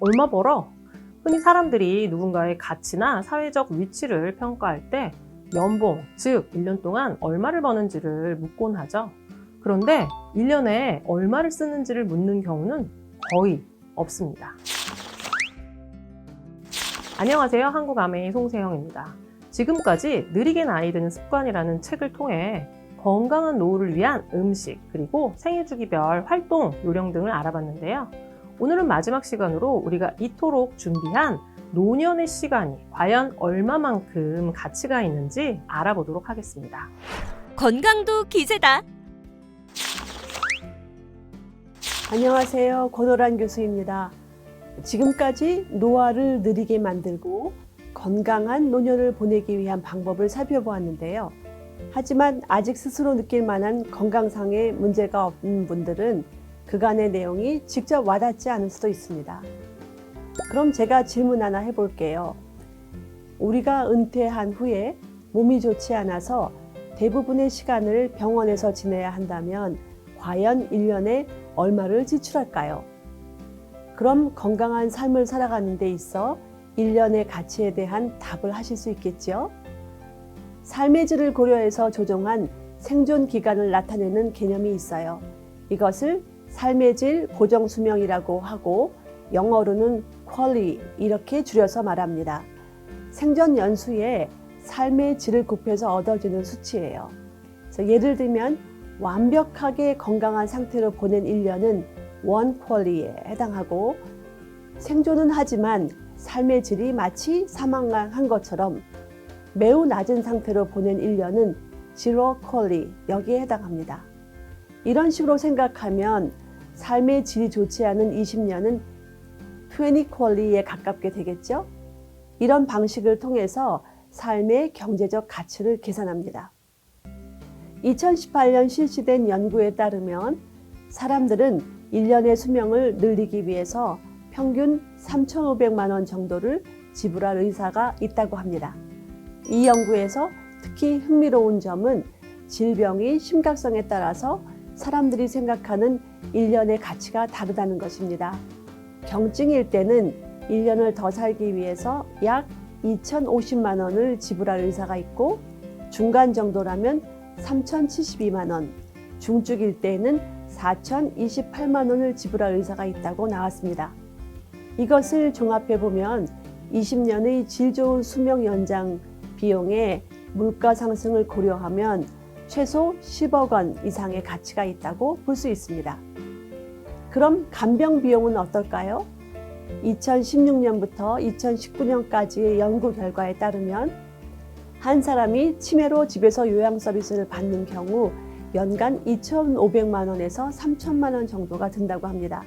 얼마 벌어? 흔히 사람들이 누군가의 가치나 사회적 위치를 평가할 때 연봉, 즉 1년 동안 얼마를 버는지를 묻곤 하죠. 그런데 1년에 얼마를 쓰는지를 묻는 경우는 거의 없습니다. 안녕하세요. 한국아메이 송세영입니다. 지금까지 느리게 나이 드는 습관이라는 책을 통해 건강한 노후를 위한 음식, 그리고 생애주기별 활동, 요령 등을 알아봤는데요. 오늘은 마지막 시간으로 우리가 이토록 준비한 노년의 시간이 과연 얼마만큼 가치가 있는지 알아보도록 하겠습니다. 건강도 기재다. 안녕하세요. 권호란 교수입니다. 지금까지 노화를 느리게 만들고 건강한 노년을 보내기 위한 방법을 살펴보았는데요. 하지만 아직 스스로 느낄 만한 건강상의 문제가 없는 분들은 그간의 내용이 직접 와닿지 않을 수도 있습니다. 그럼 제가 질문 하나 해볼게요. 우리가 은퇴한 후에 몸이 좋지 않아서 대부분의 시간을 병원에서 지내야 한다면 과연 1년에 얼마를 지출할까요? 그럼 건강한 삶을 살아가는 데 있어 1년의 가치에 대한 답을 하실 수 있겠죠? 삶의 질을 고려해서 조정한 생존 기간을 나타내는 개념이 있어요. 이것을 삶의 질 고정 수명이라고 하고 영어로는 quality 이렇게 줄여서 말합니다. 생존 연수에 삶의 질을 곱해서 얻어지는 수치예요. 그래서 예를 들면 완벽하게 건강한 상태로 보낸 1년은 one quality에 해당하고, 생존은 하지만 삶의 질이 마치 사망한 것처럼 매우 낮은 상태로 보낸 1년은 zero quality 여기에 해당합니다. 이런 식으로 생각하면 삶의 질이 좋지 않은 20년은 20 quality에 가깝게 되겠죠? 이런 방식을 통해서 삶의 경제적 가치를 계산합니다. 2018년 실시된 연구에 따르면 사람들은 1년의 수명을 늘리기 위해서 평균 3,500만 원 정도를 지불할 의사가 있다고 합니다. 이 연구에서 특히 흥미로운 점은 질병의 심각성에 따라서 사람들이 생각하는 1년의 가치가 다르다는 것입니다. 경증일 때는 1년을 더 살기 위해서 약 2,050만 원을 지불할 의사가 있고, 중간 정도라면 3,072만 원, 중증일 때에는 4,028만 원을 지불할 의사가 있다고 나왔습니다. 이것을 종합해보면 20년의 질 좋은 수명 연장 비용에 물가 상승을 고려하면 최소 10억 원 이상의 가치가 있다고 볼 수 있습니다. 그럼 간병 비용은 어떨까요? 2016년부터 2019년까지의 연구 결과에 따르면 한 사람이 치매로 집에서 요양 서비스를 받는 경우 연간 2,500만 원에서 3,000만 원 정도가 든다고 합니다.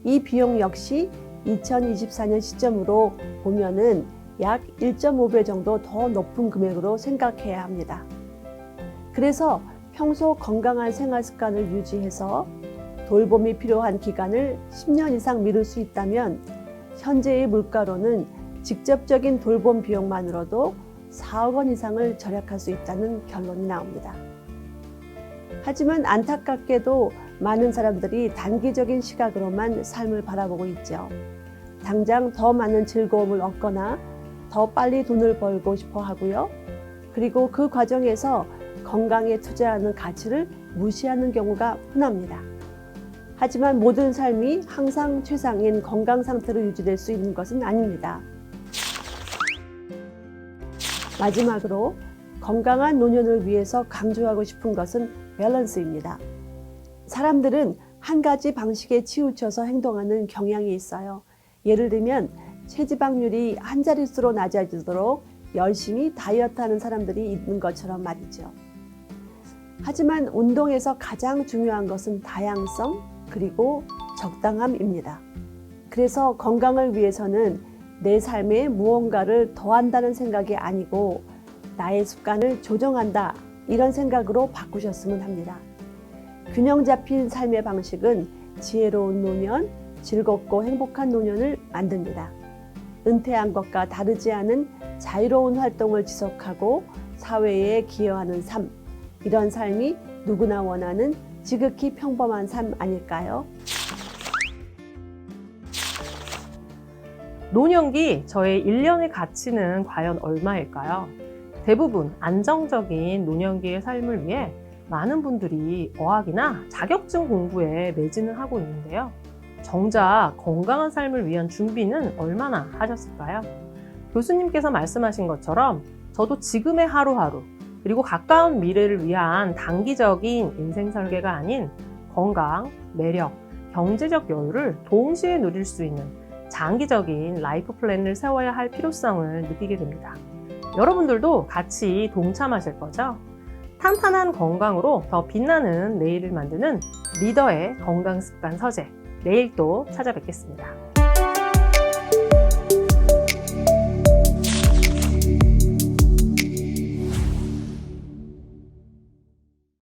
이 비용 역시 2024년 시점으로 보면은 약 1.5배 정도 더 높은 금액으로 생각해야 합니다. 그래서 평소 건강한 생활 습관을 유지해서 돌봄이 필요한 기간을 10년 이상 미룰 수 있다면 현재의 물가로는 직접적인 돌봄 비용만으로도 4억 원 이상을 절약할 수 있다는 결론이 나옵니다. 하지만 안타깝게도 많은 사람들이 단기적인 시각으로만 삶을 바라보고 있죠. 당장 더 많은 즐거움을 얻거나 더 빨리 돈을 벌고 싶어 하고요. 그리고 그 과정에서 건강에 투자하는 가치를 무시하는 경우가 흔합니다. 하지만 모든 삶이 항상 최상인 건강 상태로 유지될 수 있는 것은 아닙니다. 마지막으로 건강한 노년을 위해서 강조하고 싶은 것은 밸런스입니다. 사람들은 한 가지 방식에 치우쳐서 행동하는 경향이 있어요. 예를 들면 체지방률이 한 자릿수로 낮아지도록 열심히 다이어트하는 사람들이 있는 것처럼 말이죠. 하지만 운동에서 가장 중요한 것은 다양성 그리고 적당함입니다. 그래서 건강을 위해서는 내 삶에 무언가를 더한다는 생각이 아니고 나의 습관을 조정한다, 이런 생각으로 바꾸셨으면 합니다. 균형 잡힌 삶의 방식은 지혜로운 노년, 즐겁고 행복한 노년을 만듭니다. 은퇴한 것과 다르지 않은 자유로운 활동을 지속하고 사회에 기여하는 삶, 이런 삶이 누구나 원하는 지극히 평범한 삶 아닐까요? 노년기 저의 1년의 가치는 과연 얼마일까요? 대부분 안정적인 노년기의 삶을 위해 많은 분들이 어학이나 자격증 공부에 매진을 하고 있는데요. 정작 건강한 삶을 위한 준비는 얼마나 하셨을까요? 교수님께서 말씀하신 것처럼 저도 지금의 하루하루 그리고 가까운 미래를 위한 단기적인 인생 설계가 아닌 건강, 매력, 경제적 여유를 동시에 누릴 수 있는 장기적인 라이프 플랜을 세워야 할 필요성을 느끼게 됩니다. 여러분들도 같이 동참하실 거죠? 탄탄한 건강으로 더 빛나는 내일을 만드는 리더의 건강 습관 서재. 내일 또 찾아뵙겠습니다.